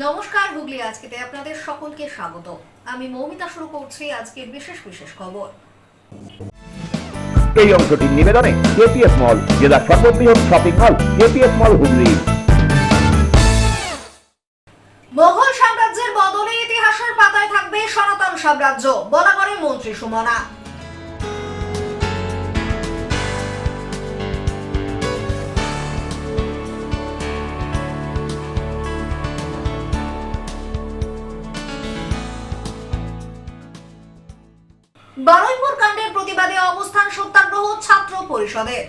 নমস্কার, হুগলি আজকেতে আপনাদের সকলকে স্বাগত। আমি মৌমিতা শুরু করছি আজকের বিশেষ বিশেষ খবর। এই অংশটির নিবেদনে কেপিএস মল, জেলার সর্ববৃহৎ শপিং মল কেপিএস মল হুগলি। মোগল সাম্রাজ্যের বদলে ইতিহাসের পাতায় থাকবে সনাতন সাম্রাজ্য, বলা করেন মন্ত্রী সুমনা। বারুইপুর কাণ্ডের প্রতিবাদে অবস্থান সত্যাগ্রহ ছাত্র পরিষদের।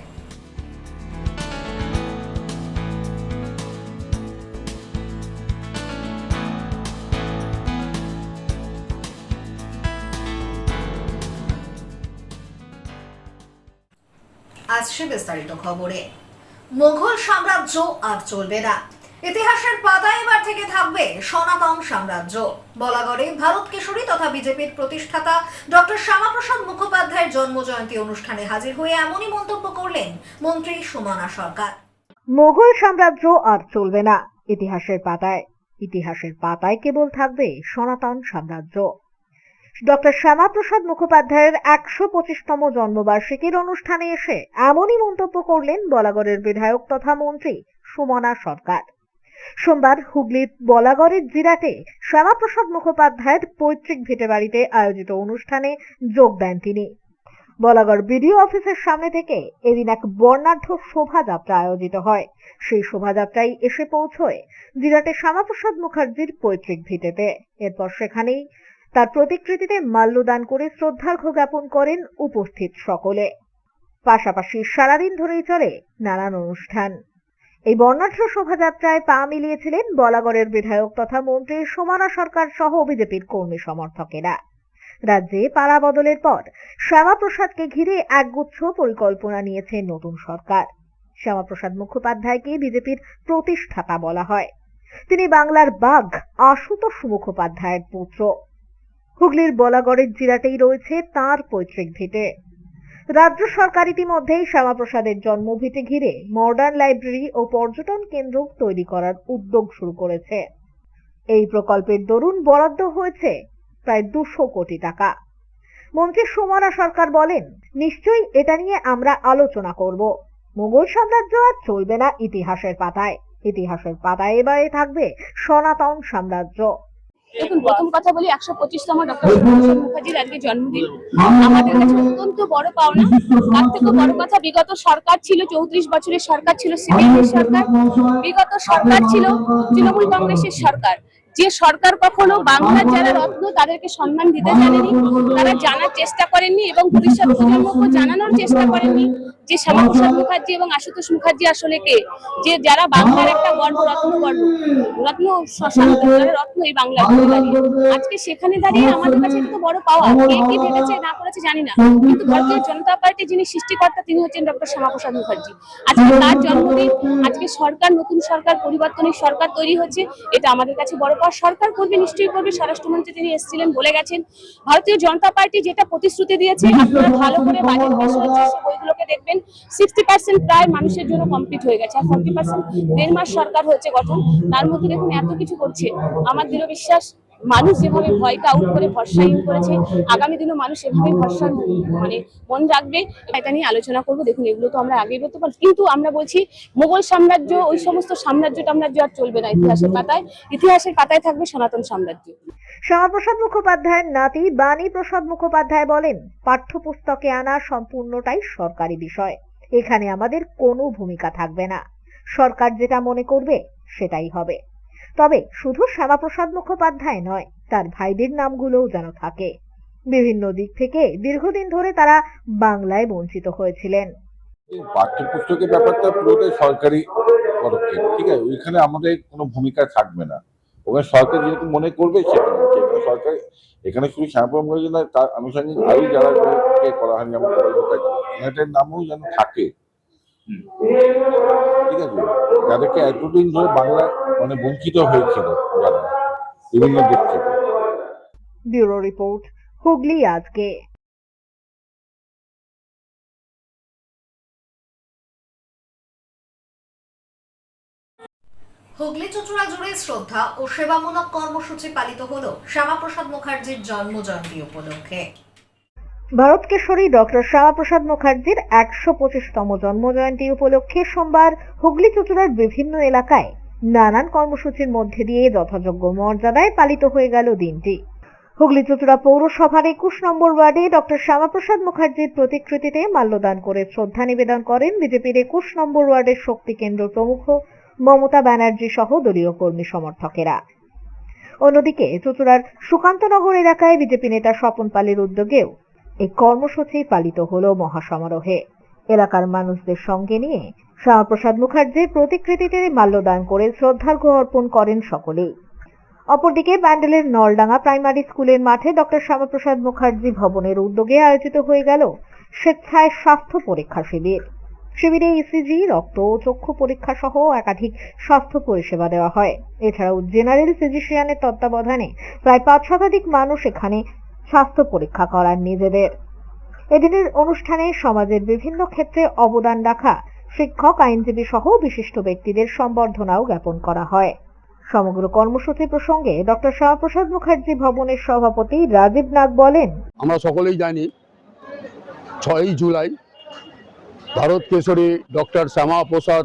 আসছে বিস্তারিত খবরে। মোগল সাম্রাজ্য আর চলবে না, ইতিহাসের পাতায় এবার থেকে থাকবে সনাতন সাম্রাজ্য, বলা করে ভারত কেশরী তথা বিজেপির প্রতিষ্ঠাতা ডক্টর শ্যামাপ্রসাদ মুখোপাধ্যায়ের জন্মজয়ন্তী অনুষ্ঠানে হাজির হয়ে এমনই মন্তব্য করলেন মন্ত্রী সুমনা সরকার। মোগল সাম্রাজ্য আর চলবে না, ইতিহাসের পাতায় কেবল থাকবে সনাতন সাম্রাজ্য। ডক্টর শ্যামাপ্রসাদ মুখোপাধ্যায়ের ১২৫তম জন্মবার্ষিকীর অনুষ্ঠানে এসে এমনই মন্তব্য করলেন বলাগড়ের বিধায়ক তথা মন্ত্রী সুমনা সরকার। সোমবার হুগলির বলাগড়ের জিরাটে শ্যামাপ্রসাদ মুখোপাধ্যায়ের পৈতৃক ভিটে বাড়িতে আয়োজিত অনুষ্ঠানে যোগ দেন তিনি। বলাগড় বিডিও অফিসের সামনে থেকে এদিন এক বর্ণাঢ্য শোভাযাত্রা আয়োজিত হয়। সেই শোভাযাত্রায় এসে পৌঁছয় জিরাটে শ্যামাপ্রসাদ মুখার্জির পৈতৃক ভিটেতে। এরপর সেখানেই তার প্রতিকৃতিতে মাল্যদান করে শ্রদ্ধার্ঘ্য জ্ঞাপন করেন উপস্থিত সকলে। পাশাপাশি সারাদিন ধরেই চলে নানান অনুষ্ঠান। এই বর্ণাঢ্য শোভাযাত্রায় পা মিলিয়েছিলেন বলাগড়ের বিধায়ক তথা মন্ত্রী সুমনা সরকার সহ বিজেপির কর্মী সমর্থকেরা। রাজ্যে পাড়া বদলের পর শ্যামাপ্রসাদকে ঘিরে একগুচ্ছ পরিকল্পনা নিয়েছে নতুন সরকার। শ্যামাপ্রসাদ মুখোপাধ্যায়কে বিজেপির প্রতিষ্ঠাতা বলা হয়। তিনি বাংলার বাঘ আশুতোষ মুখোপাধ্যায়ের পুত্র। হুগলির বলাগড়ের জিরাটেই রয়েছে তাঁর পৈতৃক ভিটে। রাজ্য সরকার ইতিমধ্যেই শ্যামাপ্রসাদের জন্মভিটে ঘিরে মডার্ন লাইব্রেরি ও পর্যটন কেন্দ্র তৈরি করার উদ্যোগ শুরু করেছে। এই প্রকল্পের দরুন বরাদ্দ হয়েছে প্রায় ২০০ কোটি টাকা। মন্ত্রী সুমনা সরকার বলেন, নিশ্চয়ই এটা নিয়ে আমরা আলোচনা করব। মোগল সাম্রাজ্য আর চলবে না ইতিহাসের পাতায় এবারে থাকবে সনাতন সাম্রাজ্য। দেখুন, প্রথম কথা বলি, ১২৫তম ডক্টর শ্যামাপ্রসাদ মুখার্জির আজকে জন্মদিন আমাদের কাছে অত্যন্ত বড় পাওনা। তার থেকে বড় কথা, বিগত সরকার ছিল ৩৪ বছরের সরকার ছিল সিপিএমের সরকার, বিগত সরকার ছিল তৃণমূল কংগ্রেসের সরকার। যে সরকার কখনো বাংলার যারা রত্ন তাদেরকে সম্মান দিতে জানেনি, তারা জানার চেষ্টা করেননি এবং ভবিষ্যৎ প্রজন্মকে জানানোর চেষ্টা করেননি যে শ্যামাপ্রসাদ মুখার্জি এবং আশুতোষ মুখার্জি আসলে কে, যে যারা বাংলার একটা গর্ব, রত্ন যারা রত্ন এই বাংলার দাঁড়িয়ে আজকে সেখানে দাঁড়িয়ে আমাদের কাছে এটা তো বড় পাওয়া। কে কি ভেবেছে না করেছে জানি না, কিন্তু ভারতীয় জনতা পার্টির যিনি সৃষ্টিকর্তা তিনি হচ্ছেন ডক্টর শ্যামাপ্রসাদ মুখার্জি। আজকে তার জন্মদিন, আজকে সরকার, নতুন সরকার, পরিবর্তনের সরকার তৈরি হচ্ছে, এটা আমাদের কাছে বড় পাওয়া। সরকার করবে, নিশ্চয়ই করবে। স্বরাষ্ট্রমন্ত্রী তিনি এসেছিলেন, বলে গেছেন। ভারতীয় জনতা পার্টি যেটা প্রতিশ্রুতি দিয়েছে, আপনারা ভালো করে বাজেট পেশ হয়েছে সে বইগুলোকে দেখবেন, 60% প্রায় মানুষের জন্য কমপ্লিট হয়ে গেছে, আর 40% ১.৫ মাস সরকার হচ্ছে গঠন। তার মধ্যে দেখুন এত কিছু করছে। আমার দৃঢ় বিশ্বাস, মানুষ যেভাবে ভয়কে আউট করে ভরসাহীন করেছে, আগামী দিনে মানুষ এভাবেই ভরসা মন রাখবে। এটা নিয়ে আলোচনা করবো। দেখুন, এগুলো তো আমরা আগেই বলতে পারি, কিন্তু আমরা বলছি মোগল সাম্রাজ্য, ওই সমস্ত সাম্রাজ্য আর চলবে না ইতিহাসের পাতায় থাকবে সনাতন সাম্রাজ্য। শ্যামাপ্রসাদ মুখোপাধ্যায়ের নাতি বাণী প্রসাদ মুখোপাধ্যায় বলেন, পাঠ্যপুস্তকে আনা সম্পূর্ণটাই সরকারি বিষয়, এখানে আমাদের কোনো ভূমিকা থাকবে না। সরকার যেটা মনে করবে সেটাই হবে। তবে শুধু শ্যামাপ্রসাদ মুখোপাধ্যায় নয়, তার ভাইদের নামগুলোও যেন থাকে। বিভিন্ন দিক থেকে দীর্ঘদিন ধরে তারা বাংলায় বঞ্চিত হয়েছিলেন। পাঠ্যপুস্তকের ব্যাপারটা পুরোটাই সরকারি পদক্ষেপ, ঠিক আছে, ওইখানে আমাদের কোনো ভূমিকা থাকবে না। ওখানে সরকার যেহেতু মনে করবে সেখানে সরকার, এখানে শুধু শ্যামাপ্রসাদ মুখার্জি নয়, তার আনুষঙ্গিক আরো যারা করা হয়, যেমন এনাদের নামও যেন থাকে, ঠিক আছে, যাদেরকে এতদিন ধরে বাংলা বঞ্চিত হয়েছিল যারা বিভিন্ন দিক থেকে। ব্যুরো রিপোর্ট, হুগলি আজকে। হুগলি চুঁচুড়া জুড়ে শ্রদ্ধা ও সেবামূলক কর্মসূচি পালিত হলো শ্যামাপ্রসাদ মুখার্জির জন্মজয়ন্তী উপলক্ষে। ভারত কেশরী ডক্টর শ্যামাপ্রসাদ মুখার্জির 125তম জন্মজয়ন্তী উপলক্ষে সোমবার হুগলি চুঁচুড়ার বিভিন্ন এলাকায় নানান কর্মসূচির মধ্যে দিয়ে যথাযোগ্য মর্যাদায় পালিত হয়ে গেল দিনটি। হুগলি চুঁচুড়া পৌরসভার 21 নম্বর ওয়ার্ডে ডক্টর শ্যামাপ্রসাদ মুখার্জির প্রতিকৃতিতে মাল্যদান করে শ্রদ্ধা নিবেদন করেন বিজেপির 21 নম্বর ওয়ার্ডের শক্তি কেন্দ্র প্রমুখ মমতা ব্যানার্জি সহ দলীয় কর্মী সমর্থকেরা। অন্যদিকে চুঁচুড়ার সুকান্তনগর এলাকায় বিজেপি নেতা স্বপন পালের উদ্যোগেও এই কর্মসূচি পালিত হলো মহাসমারোহে। এলাকার মানুষদের সঙ্গে নিয়ে শ্যামাপ্রসাদ মুখার্জির প্রতিকৃতিতে মাল্যদান করে শ্রদ্ধার্ঘ্য অর্পণ করেন সকলেই। অপরদিকে ব্যান্ডেলের নলডাঙ্গা প্রাইমারি স্কুলের মাঠে ডক্টর শ্যামাপ্রসাদ মুখার্জি ভবনের উদ্যোগে আয়োজিত হয়ে গেল স্বেচ্ছায় স্বাস্থ্য পরীক্ষা শিবির। শিবিরে ইসিজি, রক্ত ও চক্ষু পরীক্ষা সহ একাধিক স্বাস্থ্য পরিষেবা দেওয়া হয়। এছাড়াও জেনারেল ফিজিশিয়ানের তত্ত্বাবধানে প্রায় 5 শতাধিক মানুষ এখানে স্বাস্থ্য পরীক্ষা করান নিজেদের। এদিনের অনুষ্ঠানে সমাজের বিভিন্ন ক্ষেত্রে অবদান রাখা শিক্ষক, আইনজীবী সহ বিশিষ্ট ব্যক্তিদের সম্বর্ধনাও জ্ঞাপন করা হয়। সমগ্র কর্মসূচি প্রসঙ্গে ডক্টর শ্যামাপ্রসাদ মুখার্জি ভবনের সভাপতি রাজীব নাগ বলেন, আমরা সকলেই জানি 6ই জুলাই ভারত কেশরী ডক্টর শ্যামাপ্রসাদ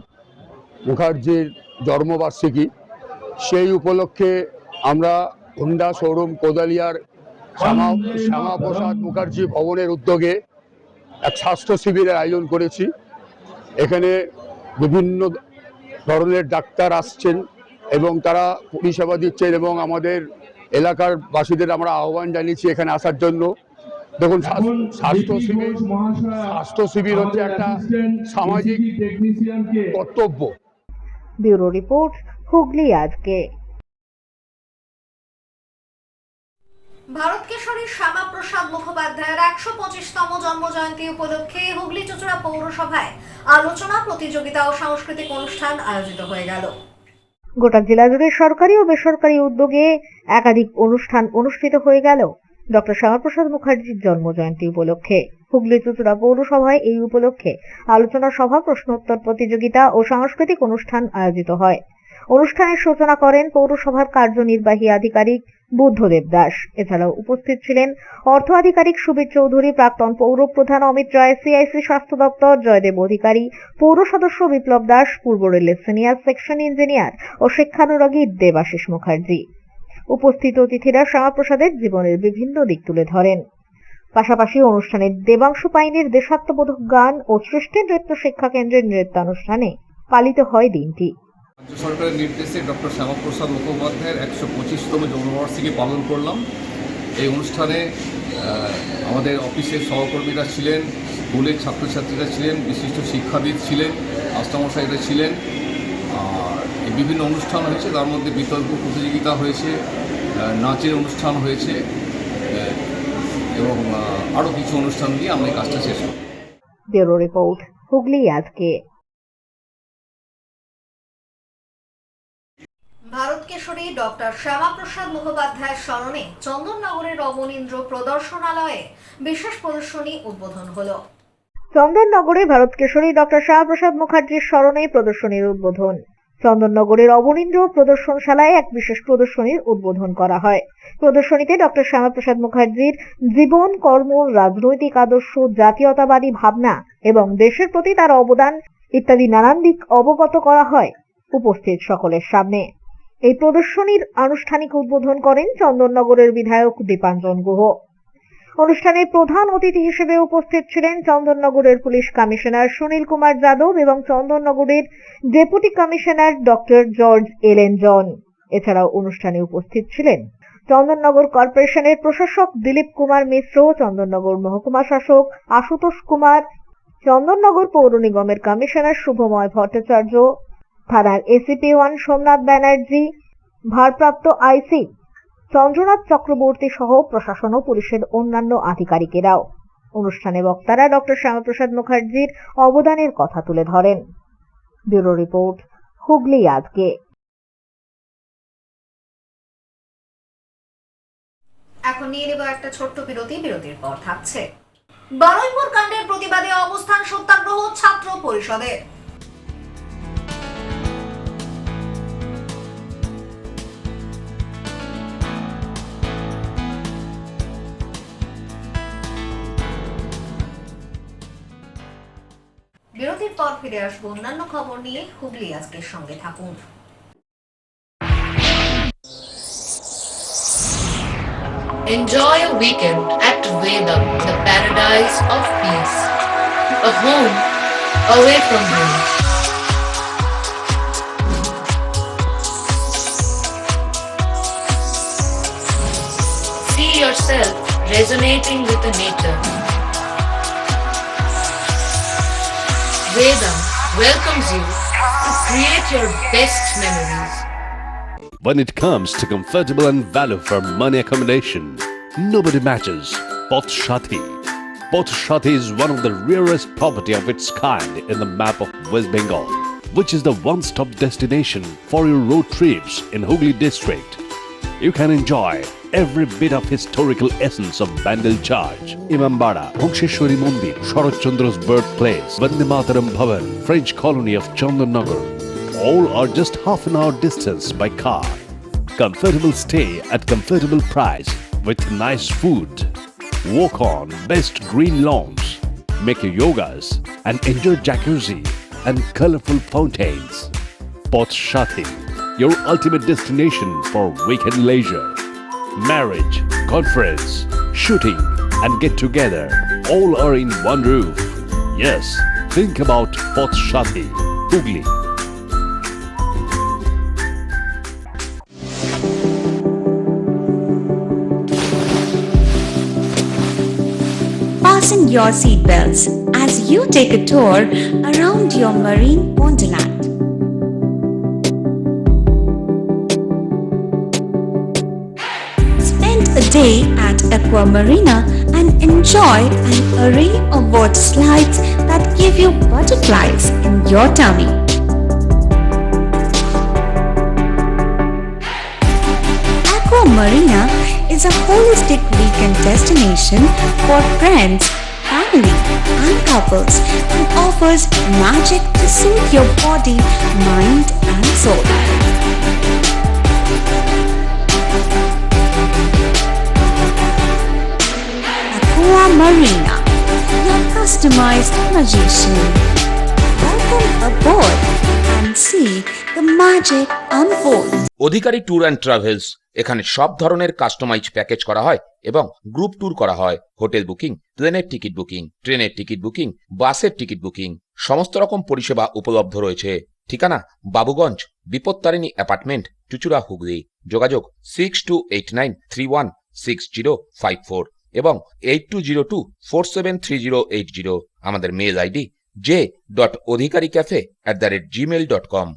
মুখার্জির জন্মবার্ষিকী। সেই উপলক্ষে আমরা হুন্ডা শোরুম কোদালিয়ার শ্যামাপ্রসাদ মুখার্জি ভবনের উদ্যোগে এক স্বাস্থ্য শিবিরের আয়োজন করেছি। এখানে বিভিন্ন ধরনের ডাক্তার আসছেন এবং তারা পরিষেবা দিচ্ছেন এবং আমাদের এলাকার বাসীদের আমরা আহ্বান জানিয়েছি এখানে আসার জন্য। দেখুন, স্বাস্থ্য শিবির হচ্ছে একটা সামাজিক কর্তব্য। ব্যুরো রিপোর্ট, হুগলি আজকে। ভারত কেশরী শ্যামাপ্রসাদ মুখোপাধ্যায়ের 125তম জন্মজয়ন্তী উপলক্ষে হুগলি চুঁচুড়া পৌরসভায় আলোচনা, প্রতিযোগিতা ও সাংস্কৃতিক অনুষ্ঠান আয়োজিত হয়ে গেল। গোটা জেলা জুড়ে সরকারি ও বেসরকারি উদ্যোগে একাধিক অনুষ্ঠান অনুষ্ঠিত হয়ে গেল ডক্টর শ্যামাপ্রসাদ মুখার্জির জন্মজয়ন্তী উপলক্ষে। হুগলি চুঁচুড়া পৌরসভায় এই উপলক্ষে আলোচনা সভা, প্রশ্নোত্তর প্রতিযোগিতা ও সাংস্কৃতিক অনুষ্ঠান আয়োজিত হয়। অনুষ্ঠানের সূচনা করেন পৌরসভার কার্যনির্বাহী আধিকারিক বুদ্ধদেব দাস। এছাড়াও উপস্থিত ছিলেন অর্থ আধিকারিক সুবীর চৌধুরী, প্রাক্তন পৌর প্রধান অমিত রায়, সিআইসি স্বাস্থ্য দপ্তর জয়দেব অধিকারী, পৌর সদস্য বিপ্লব দাস, পূর্ব রেলের সিনিয়র সেকশন ইঞ্জিনিয়ার ও শিক্ষানুরাগী দেবাশিস মুখার্জি। উপস্থিত অতিথিরা শ্যামাপ্রসাদের জীবনের বিভিন্ন দিক তুলে ধরেন। পাশাপাশি অনুষ্ঠানে দেবাংশু পাইনের দেশাত্মবোধক গান ও সৃষ্টি নৃত্য শিক্ষা কেন্দ্রের নৃত্যানুষ্ঠানে পালিত হয় দিনটি। রাজ্য সরকারের নির্দেশে ডক্টর শ্যামাপ্রসাদ মুখোপাধ্যায়ের 125তম জন্মবার্ষিকী পালন করলাম। এই অনুষ্ঠানে আমাদের অফিসের সহকর্মীরা ছিলেন, স্কুলের ছাত্রছাত্রীরা ছিলেন, বিশিষ্ট শিক্ষাবিদ ছিলেন, মাস্টারমশাইরা ছিলেন। আর বিভিন্ন অনুষ্ঠান হয়েছে, তার মধ্যে বিতর্ক প্রতিযোগিতা হয়েছে, নাচের অনুষ্ঠান হয়েছে এবং আরও কিছু অনুষ্ঠান দিয়ে আমরা এই কাজটা শেষ করি। ব্যুরো রিপোর্ট, হুগলি আজকে। ভারত কেশরী ডক্টর শ্যামাপ্রসাদ মুখোপাধ্যায়ের স্মরণে চন্দননগরের অবনীন্দ্র প্রদর্শনালয়ে বিশেষ প্রদর্শনী উদ্বোধন হলো। চন্দননগরে ভারত কেশরী ডক্টর শ্যামাপ্রসাদ মুখার্জির স্মরণে প্রদর্শনীর উদ্বোধন। চন্দননগরের অবনীন্দ্র প্রদর্শনশালায় এক বিশেষ প্রদর্শনীর উদ্বোধন করা হয়। প্রদর্শনীতে ডক্টর শ্যামাপ্রসাদ মুখার্জির জীবন, কর্ম, রাজনৈতিক আদর্শ, জাতীয়তাবাদী ভাবনা এবং দেশের প্রতি তার অবদান ইত্যাদি নানান দিক অবগত করা হয় উপস্থিত সকলের সামনে। এই প্রদর্শনীর আনুষ্ঠানিক উদ্বোধন করেন চন্দননগরের বিধায়ক দীপাঞ্জন গুহ। অনুষ্ঠানে প্রধান অতিথি হিসেবে উপস্থিত ছিলেন চন্দননগরের পুলিশ কমিশনার সুনীল কুমার যাদব এবং চন্দননগরের ডেপুটি কমিশনার ডক্টর জর্জ এলেন জন। এছাড়াও অনুষ্ঠানে উপস্থিত ছিলেন চন্দননগর কর্পোরেশনের প্রশাসক দিলীপ কুমার মিশ্র, চন্দননগর মহকুমা শাসক আশুতোষ কুমার, চন্দননগর পৌর নিগমের কমিশনার শুভময় ভট্টাচার্য, থানার এসিপি 1 সোমনাথ ব্যানার্জি, ভারপ্রাপ্ত আইসি চন্দ্রনাথ চক্রবর্তী সহ প্রশাসন ও পুলিশের অন্যান্য আধিকারিকেরাও। অনুষ্ঠানে বক্তারা ডক্টর শ্যামাপ্রসাদ মুখার্জির অবদানের কথা তুলে ধরেন। ব্যুরো রিপোর্ট, হুগলি আজকে। এখন নিয়ে নেব একটা ছোট্ট বিরতি। বিরতির পর থাকছে বারুইপুর কাণ্ডের প্রতিবাদে অবস্থান সত্যাগ্রহ ছাত্র পরিষদের। বিরতির পর ফিরে আসবো অন্যান্য খবর নিয়ে। হুগলি আজকের সঙ্গে থাকুন। Enjoy a weekend at Vedam, the paradise of peace. A home away from home. See yourself resonating with the nature. Vedam welcomes you to create your best memories. When it comes to comfortable and value for money accommodation, nobody matches Poth Shati. Poth Shati is one of the rarest property of its kind in the map of West Bengal, which is the one-stop destination for your road trips in Hooghly district. You can enjoy every bit of historical essence of Bandel Charge, Imambara, Bhongsheshwari Mandir, Sharat Chandra's birthplace, Vande Mataram Bhavan, French colony of Chandannagar. All are just half an hour distance by car. Comfortable stay at comfortable price with nice food. Walk on best green lawns, make your yogas and enjoy jacuzzi and colorful fountains. Poth Shati, your ultimate destination for weekend leisure. Marriage, conference, shooting and get together all are in one roof. Yes, think about Poth Shati, Hooghly. Fasten your seatbelts as you take a tour around your marine wonderland. Spend a day at Aqua Marina and enjoy an array of water slides that give you butterflies in your tummy. Aqua Marina is a holistic weekend destination for friends, family, and couples and offers magic to soothe your body, mind, and soul. Aqua Marina, your customized magician. Welcome aboard and see the magic unfold. Adhikari tour and travels, এখানে সব ধরনের customise package করা হয় এবং group tour করা হয়। Hotel booking, প্লেনের ticket booking, ট্রেনের টিকিট বুকিং, বাসের টিকিট বুকিং, সমস্ত রকম পরিষেবা উপলব্ধ রয়েছে। ঠিকানা বাবুগঞ্জ, বিপত্তারিণী অ্যাপার্টমেন্ট, চুচুড়া, হুগলি। যোগাযোগ 6289316054 এবং 8202473080। আমাদের মেল আইডি j.odhikaricafe@gmail.com।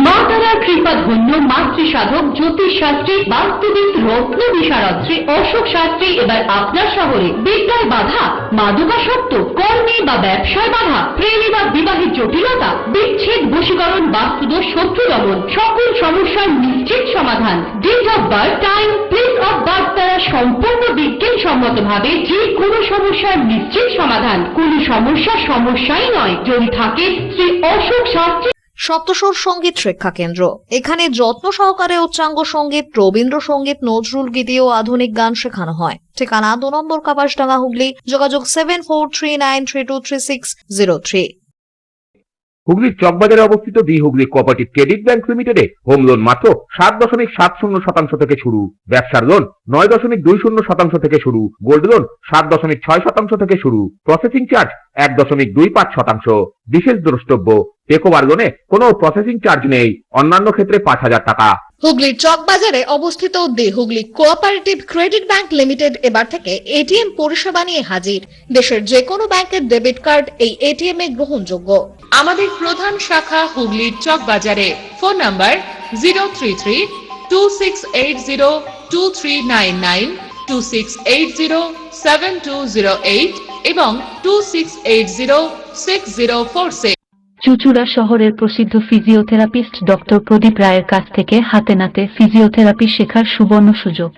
মা তারার কৃপা ধন্য মাতৃ সাধক জ্যোতিষ শাস্ত্রী, বাস্তুবিদ, রত্ন বিশারদ অশোক শাস্ত্রী এবার আপনার শহরে। বিদ্যায় বাধা, মাদকাসক্ত, কর্মে বা ব্যবসায় বাধা, প্রেমে বা বিবাহের জটিলতা, বিচ্ছেদ, বশীকরণ, বাস্তুদোষ, শত্রু দমন, সকল সমস্যার নিশ্চিত সমাধান। Date of birth, time, place of birth দ্বারা সম্পূর্ণ বিজ্ঞানসম্মত ভাবে যে কোনো সমস্যার নিশ্চিত সমাধান। কোনো সমস্যাই নয় যদি থাকে শ্রী অশোক শাস্ত্রী। সপ্তস্বর সঙ্গীত শিক্ষা কেন্দ্র। এখানে যত্ন সহকারে উচ্চাঙ্গ সঙ্গীত, রবীন্দ্রসঙ্গীত, নজরুল গীতি ও আধুনিক গান শেখানো হয়। ঠিকানা 2 নম্বর কাপাসডাঙ্গা, হুগলি। যোগাযোগ 7439323603। হুগলির চকবাজারে অবস্থিত the Hooghly cooperative credit bank লিমিটেডে হোম লোন মাত্র 7.70% থেকে শুরু, ব্যবসার লোন 9.20% থেকে শুরু, গোল্ড লোন 7.6% থেকে শুরু, প্রসেসিং চার্জ 1.25%। বিশেষ দ্রষ্টব্য, টেকওভার লোনে কোনো প্রসেসিং চার্জ নেই, অন্যান্য ক্ষেত্রে 5,000 টাকা। হুগলির চকবাজারে অবস্থিত the Hooghly cooperative credit bank limited এবার থেকে এটিএম পরিষেবা নিয়ে হাজির। দেশের যে কোনো ব্যাংকের ডেবিট কার্ড এই এটিএম এ গ্রহণযোগ্য। আমাদের প্রধান শাখা হুগলির চকবাজারে। ফোন নাম্বার 033-2680-2399, 2680-7208 এবং 2680-6046। চুচুড়া শহরের প্রসিদ্ধ ফিজিওথেরাপিস্ট ডক্টর প্রদীপ রায়ের কাছ থেকে হাতে নাতে ফিজিওথেরাপি শেখার সুবর্ণ সুযোগ।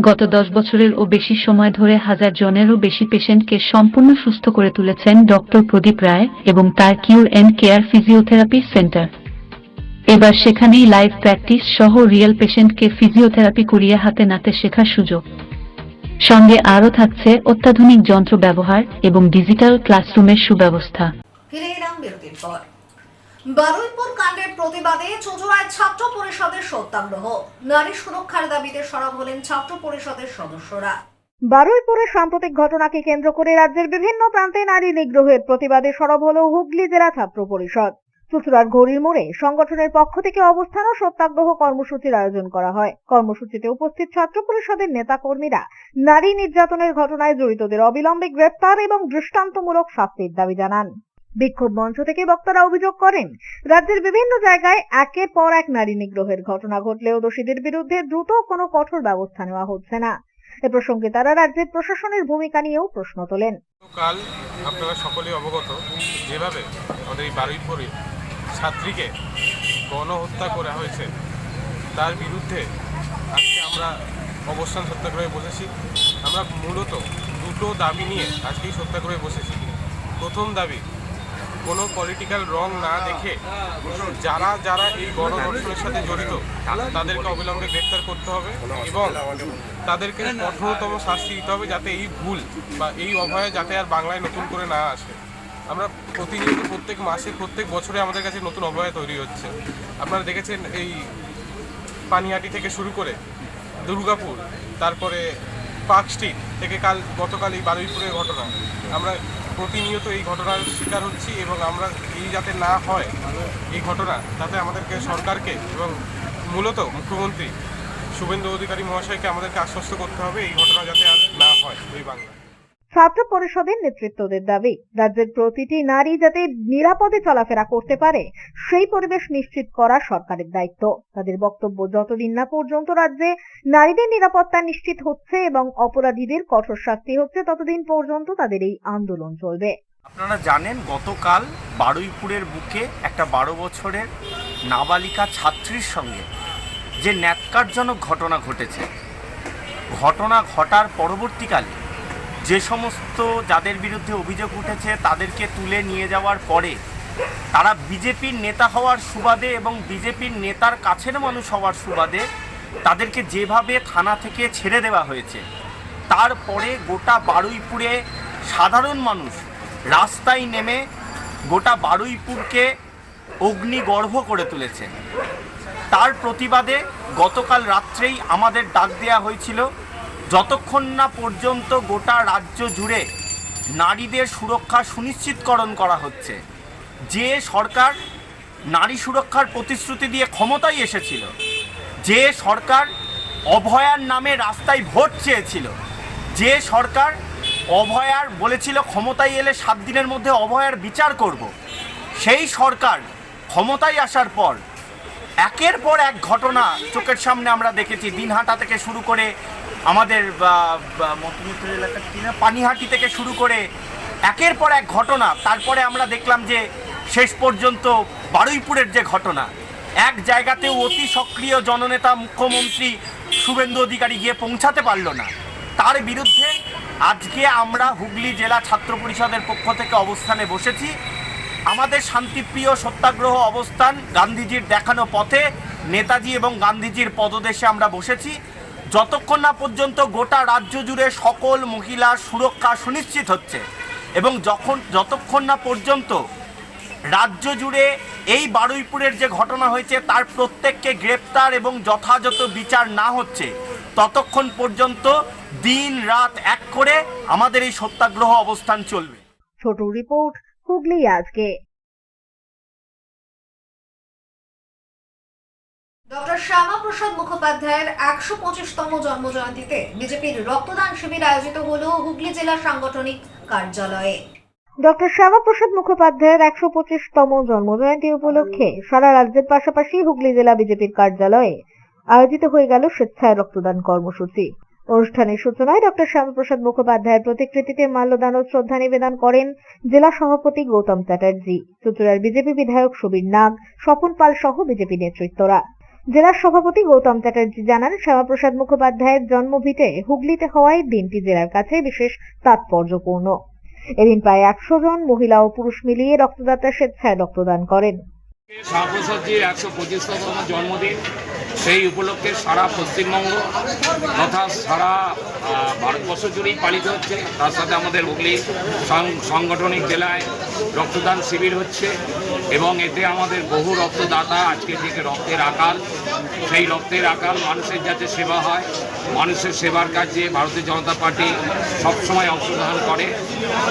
গত 10 বছরেরও বেশি সময় ধরে 1000 জনেরও বেশি পেশেন্টকে সম্পূর্ণ সুস্থ করে তুলেছেন ডক্টর প্রদীপ রায় এবং তার কিউর এন্ড কেয়ার ফিজিওথেরাপি সেন্টার। এবার সেখানেই লাইভ প্র্যাকটিস সহ রিয়েল পেশেন্টকে ফিজিওথেরাপি করিয়ে হাতে নাতে শেখার সুযোগ। সঙ্গে আরও থাকছে অত্যাধুনিক যন্ত্র ব্যবহার এবং ডিজিটাল ক্লাসরুমের সুব্যবস্থা। ফিরে এলাম বিরতির পর। বারুইপুর কাণ্ডের প্রতিবাদে চুঁচুড়ায় ছাত্র পরিষদের সত্যাগ্রহ, নারী সুরক্ষার দাবিতে সরব হলেন ছাত্র পরিষদের সদস্যরা। বারুইপুরের সাম্প্রতিক ঘটনাকে কেন্দ্র করে রাজ্যের বিভিন্ন প্রান্তে নারী নিগ্রহের প্রতিবাদে সরব হল হুগলি জেলা ছাত্র পরিষদ। চুঁচুড়ার ঘড়ির মোড়ে সংগঠনের পক্ষ থেকে অবস্থান ও সত্যাগ্রহ কর্মসূচির আয়োজন করা হয়। কর্মসূচিতে উপস্থিত ছাত্র পরিষদের নেতা কর্মীরা নারী নির্যাতনের ঘটনায় জড়িতদের অবিলম্বে গ্রেফতার এবং দৃষ্টান্তমূলক শাস্তির দাবি জানান। বিক্ষোভ মঞ্চ থেকে বক্তারা অভিযোগ করেন, রাজ্যের বিভিন্ন জায়গায় একের পর এক নারী নিগ্রহের ঘটনা ঘটলেও দোষীদের বিরুদ্ধে দ্রুত কোনো কঠোর ব্যবস্থা নেওয়া হচ্ছে না। এ প্রসঙ্গে তারা রাজ্যের প্রশাসনের ভূমিকা নিয়েও প্রশ্ন তোলেন। কাল আপনারা সকলেই অবগত, যেভাবে আমাদের এই বারুইপুরে ছাত্রীকে গণহত্যা করা হয়েছে তার বিরুদ্ধে আজকে আমরা অবস্থান সত্যাগ্রহে বসেছি। আমরা মূলত দুটো দাবি নিয়ে আজকেই সত্যাগ্রহে বসেছি। প্রথম দাবি, কোনো পলিটিক্যাল রং না দেখে যারা যারা এই গণধর্ষণের সাথে জড়িত তাদেরকে অবিলম্বে গ্রেফতার করতে হবে এবং তাদেরকে কঠোরতম শাস্তি দিতে হবে, যাতে এই ভুল বা এই অভয় যাতে আর বাংলায় নতুন করে না আসে। আমরা প্রতিনিয়ত প্রত্যেক মাসে প্রত্যেক বছরে আমাদের কাছে নতুন অভয় তৈরি হচ্ছে। আপনারা দেখেছেন এই পানিহাটি থেকে শুরু করে দুর্গাপুর, তারপরে পার্ক স্ট্রিট থেকে গতকাল এই বারুইপুরের ঘটনা, আমরা প্রতিনিয়ত এই ঘটনার শিকার হচ্ছি এবং আমরা এই যাতে না হয় এই ঘটনা, তাতে আমাদেরকে সরকারকে এবং মূলত মুখ্যমন্ত্রী শুভেন্দু অধিকারী মহাশয়কে আমাদেরকে আশ্বস্ত করতে হবে এই ঘটনা যাতে আর না হয় এই বাংলায়। ছাত্র পরিষদের নেতৃত্বদের দাবি, রাজ্যের প্রতিটি নারী যাতে নিরাপদে চলাফেরা করতে পারে সেই পরিবেশ নিশ্চিত করা সরকারের দায়িত্ব। তাদের বক্তব্য, যতদিন না পর্যন্ত রাজ্যে নারীদের নিরাপত্তা নিশ্চিত হচ্ছে এবং অপরাধীদের কঠোর শাস্তি হচ্ছে ততদিন পর্যন্ত তাদের এই আন্দোলন চলবে। আপনারা জানেন, গতকাল বারুইপুরের বুকে একটা 12 বছরের নাবালিকা ছাত্রীর সঙ্গে যে ন্যাক্কারজনক ঘটনা ঘটেছে, ঘটনা ঘটার পরবর্তীকালে যে সমস্ত যাদের বিরুদ্ধে অভিযোগ উঠেছে তাদেরকে তুলে নিয়ে যাওয়ার পরে তারা বিজেপির নেতা হওয়ার সুবাদে এবং বিজেপির নেতার কাছের মানুষ হওয়ার সুবাদে তাদেরকে যেভাবে থানা থেকে ছেড়ে দেওয়া হয়েছে, তারপরে গোটা বারুইপুরে সাধারণ মানুষ রাস্তায় নেমে গোটা বারুইপুরকে অগ্নিগর্ভ করে তুলেছে। তার প্রতিবাদে গতকাল রাত্রেই আমাদের ডাক দেওয়া হয়েছিল, যতক্ষণ না পর্যন্ত গোটা রাজ্য জুড়ে নারীদের সুরক্ষা সুনিশ্চিতকরণ করা হচ্ছে। যে সরকার নারী সুরক্ষার প্রতিশ্রুতি দিয়ে ক্ষমতায় এসেছিল, যে সরকার অভয়ার নামে রাস্তায় ভোট চেয়েছিল, যে সরকার অভয়ার বলেছিল ক্ষমতায় এলে 7 দিনের মধ্যে অভয়ার বিচার করব, সেই সরকার ক্ষমতায় আসার পর একের পর এক ঘটনা চোখের সামনে আমরা দেখেছি। দিনহাটা থেকে শুরু করে আমাদের মতমিত্র এলাকার পানিহাটি থেকে শুরু করে একের পর এক ঘটনা। তারপরে আমরা দেখলাম যে শেষ পর্যন্ত বারুইপুরের যে ঘটনা, এক জায়গাতেও অতি সক্রিয় জননেতা মুখ্যমন্ত্রী শুভেন্দু অধিকারী গিয়ে পৌঁছাতে পারল না। তার বিরুদ্ধে আজকে আমরা হুগলি জেলা ছাত্র পরিষদের পক্ষ থেকে অবস্থানে বসেছি। আমাদের শান্তিপ্রিয় সত্যাগ্রহ অবস্থান গান্ধীজির দেখানো পথে, নেতাজি এবং গান্ধীজির পদদেশে আমরা বসেছি। যতক্ষণ না পর্যন্ত গোটা রাজ্য জুড়ে সকল মহিলার সুরক্ষা সুনিশ্চিত হচ্ছে এবং যতক্ষণ না পর্যন্ত রাজ্য জুড়ে এই বারুইপুরের যে ঘটনা হয়েছে তার প্রত্যেককে গ্রেপ্তার এবং যথাযথ বিচার না হচ্ছে, ততক্ষণ পর্যন্ত দিন রাত এক করে আমাদের এই সত্যাগ্রহ অবস্থান চলবে। ছোট রিপোর্ট, হুগলি আজকে। ডক্টর শ্যামাপ্রসাদ মুখোপাধ্যায়ের 125তম জন্মজয়ন্তীতে বিজেপির রক্তদান শিবির আয়োজিত হল হুগলি জেলা সাংগঠনিক কার্যালয়ে। ডক্টর শ্যামাপ্রসাদ মুখোপাধ্যায়ের 125তম জন্মজয়ন্তী উপলক্ষে সারা রাজ্যের পাশাপাশি হুগলি জেলা বিজেপির কার্যালয়ে আয়োজিত হয়ে গেল স্বেচ্ছায় রক্তদান কর্মসূচি। অনুষ্ঠানের সূচনায় ডক্টর শ্যামাপ্রসাদ মুখোপাধ্যায়ের প্রতিকৃতিতে মাল্যদান ও শ্রদ্ধা নিবেদন করেন জেলা সভাপতি গৌতম চ্যাটার্জি, চুঁচুড়ার বিজেপি বিধায়ক সুবীর নাগ, স্বপন পাল সহ বিজেপি নেতৃত্বরা। জেলা সভাপতি গৌতম চ্যাটার্জি জানান, শ্যামাপ্রসাদ মুখোপাধ্যায়ের জন্মভিটে হুগলিতে হওয়ায় দিনটি জেলার কাছে বিশেষ তাৎপর্যপূর্ণ। এদিন প্রায় 100 জন মহিলা ও পুরুষ মিলিয়ে রক্তদাতা স্বেচ্ছায় রক্তদান করেন। শ্যামাপ্রসাদজির 125তম জন্মদিন সেই উপলক্ষে সারা পশ্চিমবঙ্গ তথা সারা ভারতবর্ষ জুড়েই পালিত হচ্ছে। তার সাথে আমাদের হুগলি সাংগঠনিক জেলায় রক্তদান শিবির হচ্ছে এবং এতে আমাদের বহু রক্তদাতা আজকে যে রক্তের আকাল, সেই রক্তের আকাল মানুষের যাতে সেবা হয়, মানুষের সেবার কাজে ভারতীয় জনতা পার্টি সবসময় অংশগ্রহণ করে।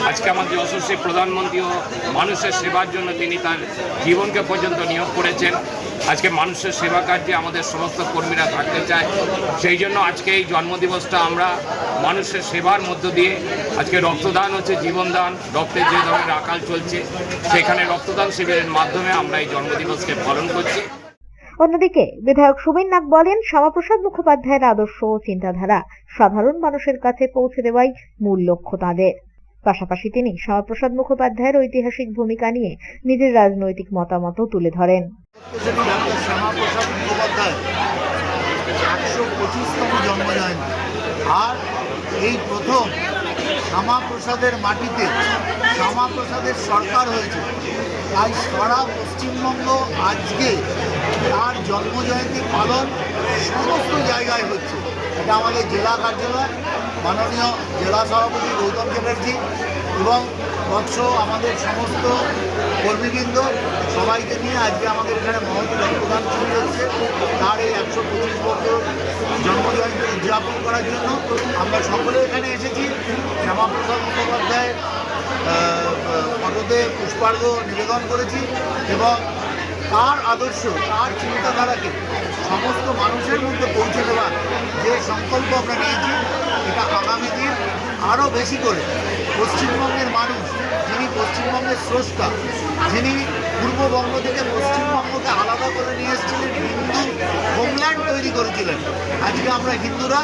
আজকে আমাদের যশস্বী প্রধানমন্ত্রীও মানুষের সেবার জন্য তিনি তার জীবনকে পর্যন্ত নিয়োগ করেছেন। আজকে মানুষের সেবা কার্যে আমাদের সমস্ত কর্মীরা থাকতে চায়, সেই জন্য আজকে এই জন্মদিবসটা আমরা মানুষের সেবার মধ্য দিয়ে, আজকে রক্তদান হচ্ছে জীবনদান, রক্তের যে ধরনের আকাল চলছে সেখানে রক্তদান শিবিরের মাধ্যমে আমরা এই জন্মদিবসকে পালন করছি। অন্যদিকে বিধায়ক সুবীর নাগ বলেন, শ্যামাপ্রসাদ মুখোপাধ্যায়ের আদর্শ ও চিন্তাধারা সাধারণ মানুষের কাছে পৌঁছে দেওয়াই মূল লক্ষ্য তাঁদের। পাশাপাশি তিনি শ্যামাপ্রসাদ মুখোপাধ্যায়ের ঐতিহাসিক ভূমিকা নিয়ে নিজের রাজনৈতিক মতামতও তুলে ধরেন। শ্যামাপ্রসাদ মুখোপাধ্যায় 125তম জন্মজয়ন্তী, আর এই প্রথম শ্যামাপ্রসাদের মাটিতে শ্যামাপ্রসাদের সরকার হয়েছে। তাই সারা পশ্চিমবঙ্গ আজকে তার জন্মজয়ন্তী পালন সমস্ত জায়গায় হচ্ছে। এটা আমাদের জেলা কার্যালয়, মাননীয় জেলা সভাপতি গৌতম চ্যাটার্জি এবং তৎসহ আমাদের সমস্ত কর্মীবৃন্দ সবাইকে নিয়ে আজকে আমাদের এখানে মহতি রক্তদান শিবির হচ্ছে। তার এই 125 বছর জন্মজয়ন্তী উদযাপন করার জন্য আমরা সকলে এখানে এসেছি। শ্যামাপ্রসাদ মুখোপাধ্যায়ের ফটোতে পুষ্পার্ঘ নিবেদন করেছি এবং তার আদর্শ, তার চিন্তাধারাকে সমস্ত মানুষের মধ্যে পৌঁছে দেওয়ার যে সংকল্প আমরা নিয়েছি, এটা আগামী দিন আরও বেশি করে পশ্চিমবঙ্গের মানুষ, যিনি পশ্চিমবঙ্গের স্রষ্টা, যিনি পূর্ববঙ্গ থেকে পশ্চিমবঙ্গকে আলাদা করে নিয়ে এসেছিলেন, হিন্দু হোমল্যান্ড তৈরি করেছিলেন। আজকে আমরা হিন্দুরা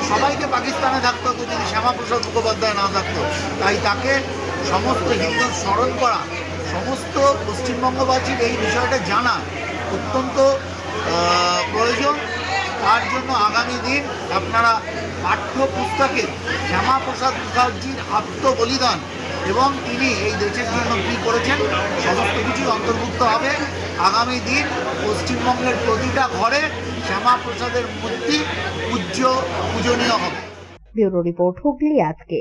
সবাইকে পাকিস্তানে থাকতে হতো যদি শ্যামাপ্রসাদ মুখোপাধ্যায় না থাকতো। তাই তাকে সমস্ত হিন্দুর স্মরণ করা, সমস্ত পশ্চিমবঙ্গবাসীর এই বিষয়টা জানা অত্যন্ত প্রয়োজন। তার জন্য আগামী দিন আপনারা পাঠ্যপুস্তকে শ্যামাপ্রসাদ মুখার্জির আত্মবলিদান এবং তিনি এই দেশের জন্য কী করেছেন সমস্ত কিছু অন্তর্ভুক্ত হবে। আগামী দিন পশ্চিমবঙ্গের প্রতিটা ঘরে শ্যামাপ্রসাদের মূর্তি পূজনীয় হবে। ব্যুরো রিপোর্ট, হুগলি আজকে।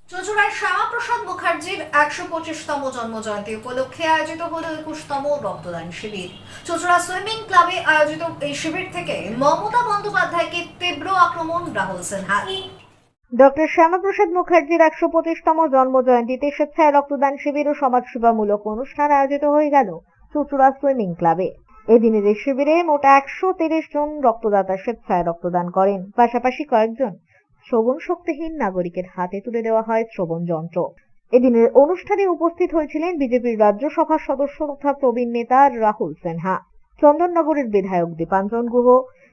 চুঁচুড়ায় শ্যামাপ্রসাদ মুখার্জির 125তম জন্মজয়ন্তী উপলক্ষে আয়োজিত হল 21তম রক্তদান শিবির। চুঁচুড়া সুইমিং ক্লাবে আয়োজিত এই শিবির থেকে মমতা বন্দ্যোপাধ্যায়কে তীব্র আক্রমণ রাহুল সিনহার। ডক্টর শ্যামাপ্রসাদ মুখার্জির 125তম জন্মজয়ন্তীতে স্বেচ্ছায় রক্তদান শিবির ও সমাজসেবামূলক অনুষ্ঠান আয়োজিত হয়ে গেল চুঁচুড়া সুইমিং ক্লাবে। এদিনের এই শিবিরে মোট 130 জন রক্তদাতা স্বেচ্ছায় রক্তদান করেন। পাশাপাশি কয়েকজন শ্রবণ শক্তিহীন নাগরিকের হাতে তুলে দেওয়া হয় শ্রবণ যন্ত্র। এদিনের অনুষ্ঠানে উপস্থিত হয়েছিলেন বিজেপির রাজ্যসভার সদস্য তথা প্রবীণ নেতা রাহুল সিনহা, চন্দননগরের বিধায়ক দীপাঞ্জন গুহ,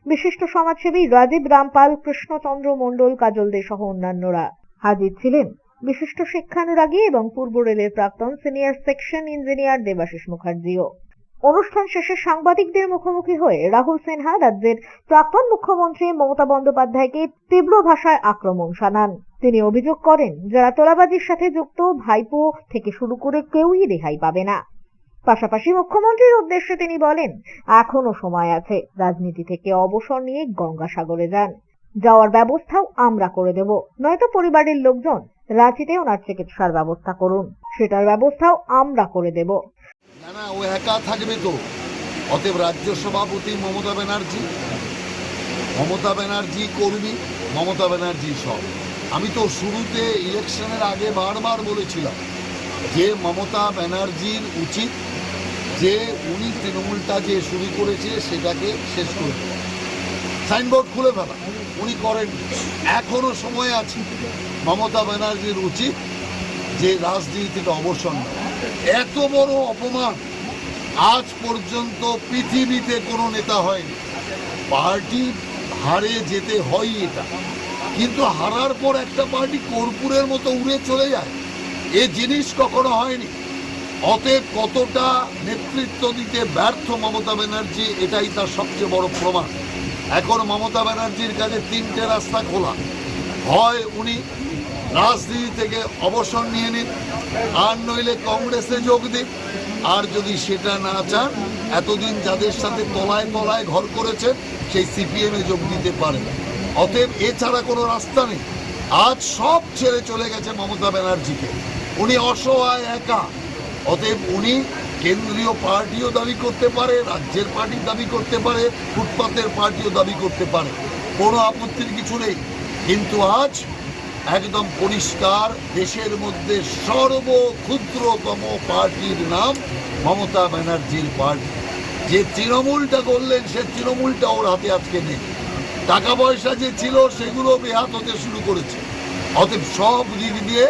বিশিষ্ট সমাজসেবী রাজীব রামপাল, কৃষ্ণচন্দ্র মণ্ডল, কাজল দে সহ অন্যান্যরা। হাজির ছিলেন বিশিষ্ট শিক্ষানুরাগী এবং পূর্ব রেলের প্রাক্তন সিনিয়র সেকশন ইঞ্জিনিয়ার দেবাশিস মুখার্জিও। অনুষ্ঠান শেষে সাংবাদিকদের মুখোমুখি হয়ে রাহুল সিনহা রাজ্যের প্রাক্তন মুখ্যমন্ত্রী মমতা বন্দ্যোপাধ্যায়কে তীব্র ভাষায় আক্রমণ শানান। তিনি অভিযোগ করেন, যারা তোলাবাজির সাথে যুক্ত ভাইপো থেকে শুরু করে কেউই রেহাই পাবে না। পাশাপাশি মুখ্যমন্ত্রীর উদ্দেশ্যে তিনি বলেন, এখনো সময় আছে, রাজনীতি থেকে অবসর নিয়ে গঙ্গাসাগরে যান, যাওয়ার ব্যবস্থাও আমরা করে দেব, নয়তো পরিবারের লোকজন রাঁচিতে ওনার চিকিৎসার ব্যবস্থা করুন, সেটার ব্যবস্থাও আমরা করে দেব। না, ও একা থাকবে তো। অতএব রাজ্য সভাপতি মমতা ব্যানার্জি কর্মী, মমতা ব্যানার্জি সব। আমি তো শুরুতে ইলেকশনের আগে বারবার বলেছিলাম যে মমতা ব্যানার্জির উচিত যে উনি তৃণমূলটা যে শুরু করেছে সেটাকে শেষ করে সাইনবোর্ড খুলে ফেলা, উনি করেন। এখনো সময় আছে। মমতা ব্যানার্জির উচিত যে রাজনীতি থেকে অবসর নেয়। এত বড় অপমান আজ পর্যন্ত পৃথিবীতে কোনো নেতা হয়নি। পার্টি হারে যেতে হয় এটা, কিন্তু হারার পর একটা পার্টি কর্পূরের মতো উড়ে চলে যায়, এ জিনিস কখনো হয়নি। অতএব কতটা নেতৃত্ব দিতে ব্যর্থ মমতা ব্যানার্জি, এটাই তার সবচেয়ে বড় প্রমাণ। এখন মমতা ব্যানার্জির কাছে তিনটে রাস্তা খোলা, হয় উনি রাজনীতি থেকে অবসর নিয়ে নিন, আর নইলে কংগ্রেসে যোগ দিন, আর যদি সেটা না চান, এতদিন যাদের সাথে তলায় তলায় ঘর করেছেন সেই সিপিএমে যোগ দিতে পারেন। অতএব এছাড়া কোনো রাস্তা নেই। আজ সব ছেড়ে চলে গেছে মমতা ব্যানার্জিকে, উনি অসহায় একা। অতএব উনি কেন্দ্রীয় পার্টিও দাবি করতে পারে, রাজ্যের পার্টি দাবি করতে পারে, ফুটপাতের পার্টিও দাবি করতে পারে, কোনো আপত্তির কিছু নেই। কিন্তু আজ একদম পরিষ্কার, দেশের মধ্যে সর্বক্ষুদ্রতম পার্টির নাম মমতা ব্যানার্জির পার্টি। যে তৃণমূলটা করলেন সে তৃণমূলটা ওর হাতে আজকে নেই। টাকা পয়সা যে ছিল সেগুলো বেহাত হতে শুরু করেছে। অতএব সব দিক দিয়ে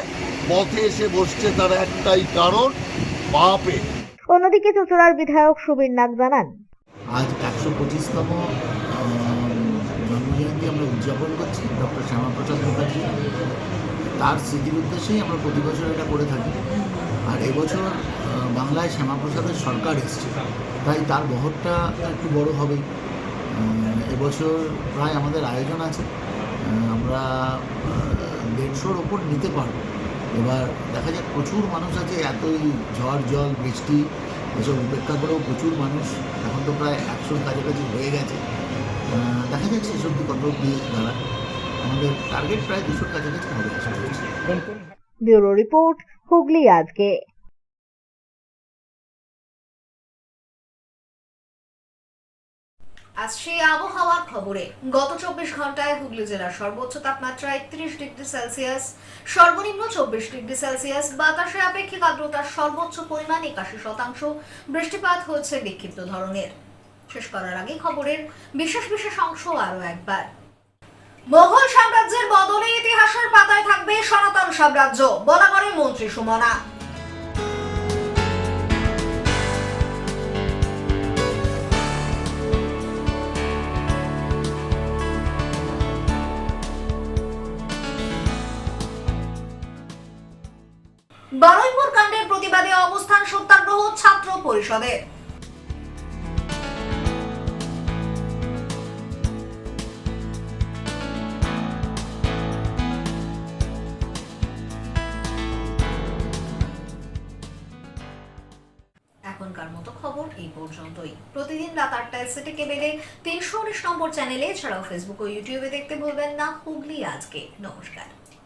পথে এসে বসছে তার একটাই কারণ, পাপে। অন্যদিকে চুঁচুড়ার বিধায়ক সুবীর নাগ জানান, আজ 125তম জন্মজয়ন্তী আমরা উদযাপন করছি ডক্টর শ্যামাপ্রসাদ মুখার্জি। তার স্মৃতির উদ্দেশ্যেই আমরা প্রতি বছর এটা করে থাকি। আর এবছর বাংলায় শ্যামাপ্রসাদের সরকার এসছে, তাই তার বহরটা একটু বড় হবে। এবছর প্রায় আমাদের আয়োজন আছে, আমরা 150-র ওপর নিতে পারবো। এবার দেখা যাক, প্রচুর মানুষ আছে, এতই ঝড় জল বৃষ্টি এসব উপেক্ষা করেও প্রচুর মানুষ, এখন তো প্রায় 100-র কাছাকাছি হয়ে গেছে। দেখা যাক শেষ অব্দি কত অব্দি দাঁড়ায়। আমাদের টার্গেট প্রায় 200-র কাছাকাছি হবে আশা করছি। ব্যুরো রিপোর্ট, হুগলি আজকে। আজ সেই আবহাওয়ার খবরে গত 24 ঘন্টায় হুগলি জেলার সর্বোচ্চ তাপমাত্রা 31 ডিগ্রি সেলসিয়াস, সর্বনিম্ন 24 ডিগ্রি সেলসিয়াস, বাতাসে আপেক্ষিক আর্দ্রতার সর্বোচ্চ পরিমাণ 81%, বৃষ্টিপাত হয়েছে বিক্ষিপ্ত ধরনের। শেষ করার আগে খবরের বিশেষ বিশেষ অংশ আরো একবার। মোগল সাম্রাজ্যের বদলে ইতিহাসের পাতায় থাকবে সনাতন সাম্রাজ্য, বলা করেন মন্ত্রী সুমনা। বারুইপুর কাণ্ডের প্রতিবাদে অবস্থান সত্যাগ্রহ ছাত্র পরিষদের। এখনকার মতো খবর এই পর্যন্তই। প্রতিদিন রাত 8টায় সিটি কেবেলে 319 নম্বর চ্যানেলে, এছাড়াও ফেসবুক ও ইউটিউবে দেখতে ভুলবেন না হুগলি আজকে। নমস্কার।